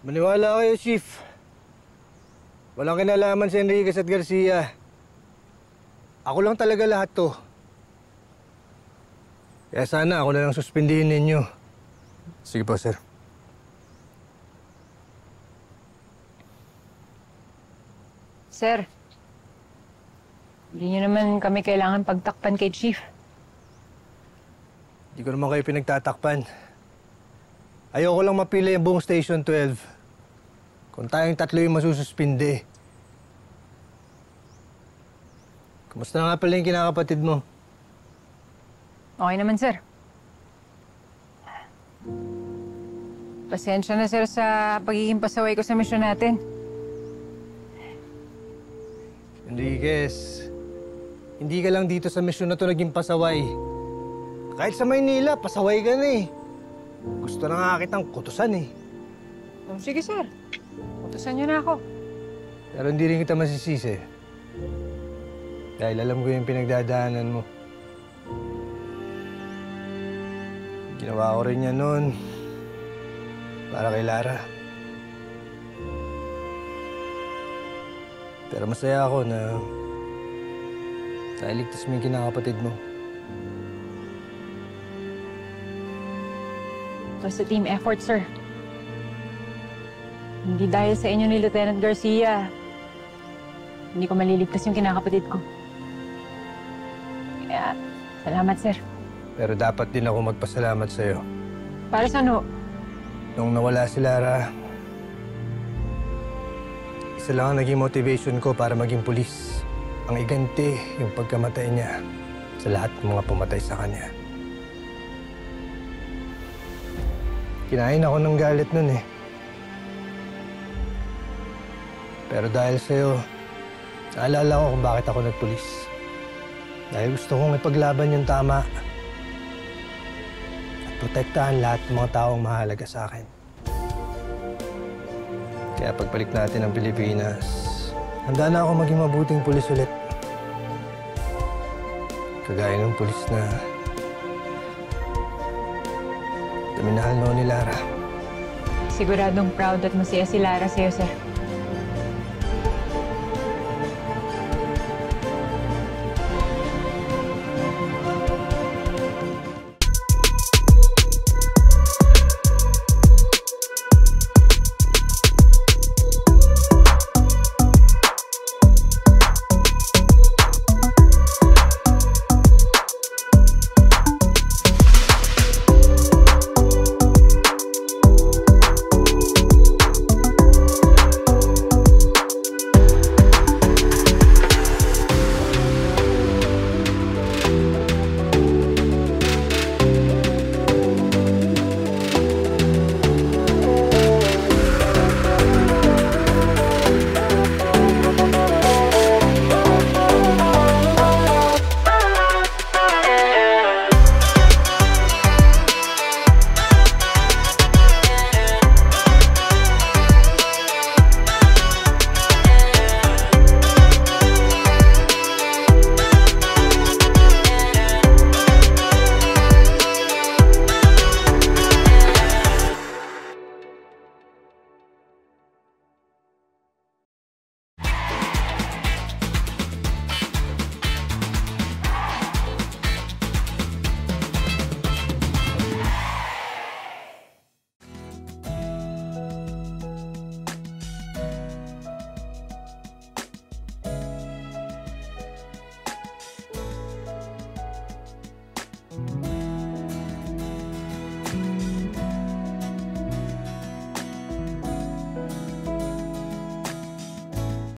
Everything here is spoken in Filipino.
Maniwala kayo, Chief. Walang kinalaman si Enriquez at Garcia. Ako lang talaga lahat to. Kaya sana ako na lang suspindihin ninyo. Sige po, sir. Sir, hindi niyo naman kami kailangan pagtakpan kay Chief. Hindi ko naman kayo pinagtatakpan. Ayoko lang mapili yung buong Station 12. Kung tayong tatlo yung masususpindi. Kumusta na nga pala yung kinakapatid mo? Okay naman, sir. Pasensya na, sir, sa pagiging pasaway ko sa misyon natin. Enriquez, hindi ka lang dito sa misyon na to naging pasaway. Kahit sa Maynila, pasaway ka na eh. Gusto na nga kitang kutusan eh. Oh, sige, sir. Utusan niyo na ako. Pero hindi rin kita masisisi. Dahil alam ko yung pinagdadaanan mo. Ginawa ko rin yan noon. Para kay Lara. Pero masaya ako na nailigtas mo yung kinakapatid mo. Basta team effort, sir. Hindi dahil sa inyo ni Lieutenant Garcia, hindi ko maliligtas yung kinakapatid ko. Kaya, salamat, sir. Pero dapat din ako magpasalamat sa'yo. Para sa ano? Nung nawala si Lara, isa lang ang naging motivation ko para maging pulis. Ang iganti yung pagkamatay niya sa lahat ng mga pumatay sa kanya. Kinain ako ng galit nun eh. Pero dahil sa'yo, naalala ko kung bakit ako nagpulis. Dahil gusto kong ipaglaban yung tama at protektahan lahat ng mga taong mahalaga sa akin. Kaya pagbalik natin ng Pilipinas, handa na ako maging mabuting pulis ulit. Kagaya ng pulis na minahal noon ni Lara. Siguradong proud at masaya si Lara sa'yo, sir.